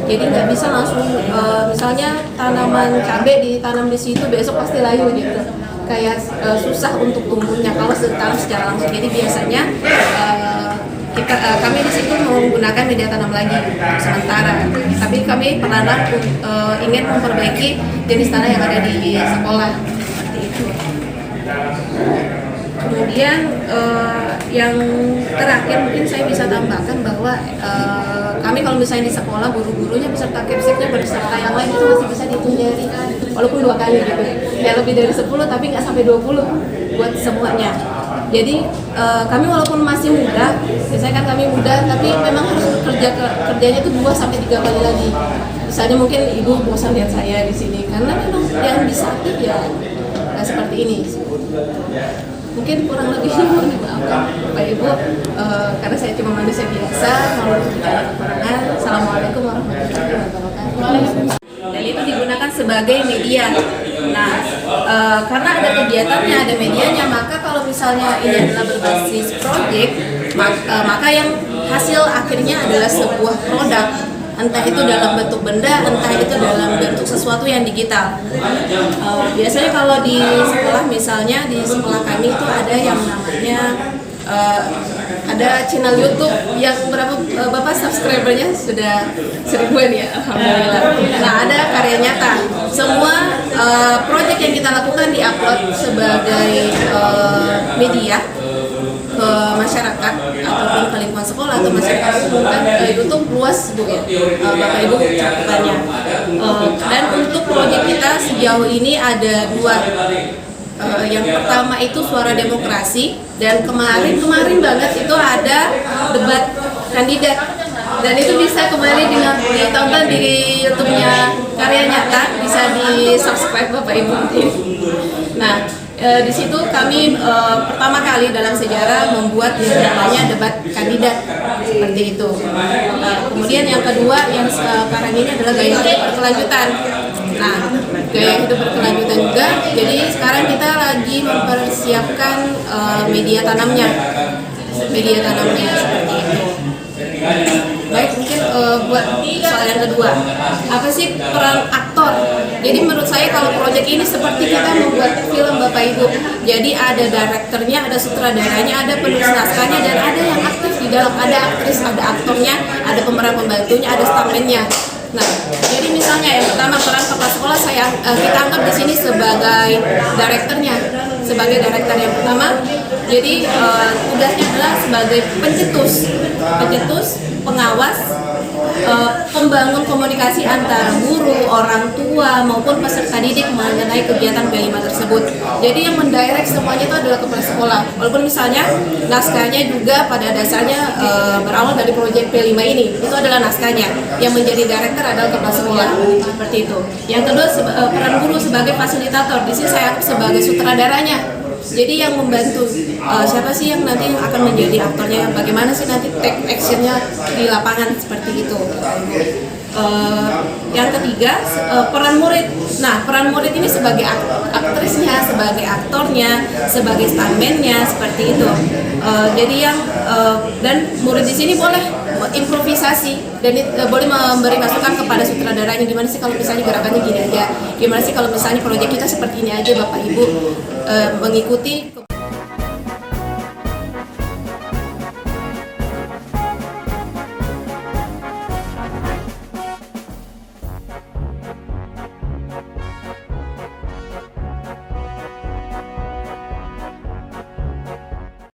Jadi nggak bisa langsung misalnya tanaman cabai ditanam di situ besok pasti layu gitu. Kayak susah untuk tumbuhnya kalau ditanam secara langsung. Jadi biasanya kami di situ menggunakan media tanam lagi sementara. Tapi kami perlahan ingin memperbaiki jenis tanah yang ada di sekolah seperti itu. Kemudian yang terakhir mungkin saya bisa tambahkan bahwa kami kalau misalnya di sekolah guru-gurunya beserta kepseknya beserta yang lain itu masih bisa dihitung jari, walaupun 2 kali gitu ya, lebih dari 10 tapi nggak sampai 20 buat semuanya. Jadi kami walaupun masih muda, biasanya kan kami muda, tapi memang harus kerjanya itu 2 sampai 3 kali lagi. Misalnya mungkin ibu bosan lihat saya di sini karena memang yang bisa aktif ya seperti ini. Mungkin kurang lebihnya mohon dimaafkan Bapak Ibu, karena saya cuma manusia biasa, mau bicara kekurangan. Assalamualaikum warahmatullahi wabarakatuh. Dan itu digunakan sebagai media. Nah, karena ada kegiatannya, ada medianya, maka kalau misalnya ini adalah berbasis project, maka yang hasil akhirnya adalah sebuah produk. Entah itu dalam bentuk benda, entah itu dalam bentuk sesuatu yang digital. Biasanya kalau di sekolah, misalnya di sekolah kami itu ada yang namanya ada channel YouTube yang berapa Bapak subscribernya sudah 1000-an ya, alhamdulillah. Nah, ada karya nyata. Semua project yang kita lakukan diupload sebagai media ke masyarakat ataupun ke lingkungan sekolah atau masyarakat umum kan YouTube luas Bu ya, Bapak Ibu cakupannya. Dan untuk proyek kita sejauh ini ada 2. Yang pertama itu Suara Demokrasi, dan kemarin banget itu ada debat kandidat, dan itu bisa kembali ditonton di YouTube-nya Karya Nyata, bisa di subscribe Bapak Ibu. Nah, di situ kami pertama kali dalam sejarah membuat yang namanya debat kandidat seperti itu. Kemudian yang kedua yang sekarang ini adalah gaya hidup berkelanjutan. Nah, gaya hidup berkelanjutan juga. Jadi sekarang kita lagi mempersiapkan media tanamnya seperti itu. Baik, mungkin buat soal yang kedua, apa sih peran aktor? Jadi menurut saya kalau proyek ini seperti kita membuat film Bapak Ibu. Jadi ada direkturnya, ada sutradaranya, ada penulis naskahnya, dan ada yang aktif di dalam. Ada aktris, ada aktornya, ada pemeran pembantunya, ada stuntman-nya. Nah, jadi misalnya yang pertama peran kepala sekolah kita anggap di sini sebagai direkturnya, sebagai direktur yang pertama. Jadi tugasnya adalah sebagai pencetus, pengawas, pembangun komunikasi antara guru, orang tua maupun peserta didik mengenai kegiatan P5 tersebut. Jadi yang mendirect semuanya itu adalah kepala sekolah. Walaupun misalnya naskahnya juga pada dasarnya berawal dari proyek P5 ini, itu adalah naskahnya. Yang menjadi director adalah kepala sekolah, seperti itu. Yang kedua peran guru sebagai fasilitator. Di sini saya sebagai sutradaranya. Jadi yang membantu siapa sih yang nanti akan menjadi aktornya, bagaimana sih nanti take actionnya di lapangan seperti itu. Yang ketiga peran murid. Nah, peran murid ini sebagai aktrisnya, sebagai aktornya, sebagai stuntman-nya seperti itu. Jadi yang dan murid di sini boleh improvisasi dan boleh memberi masukan kepada sutradaranya, gimana sih kalau misalnya gerakannya gini aja, gimana sih kalau misalnya proyek kita seperti ini aja Bapak Ibu, mengikuti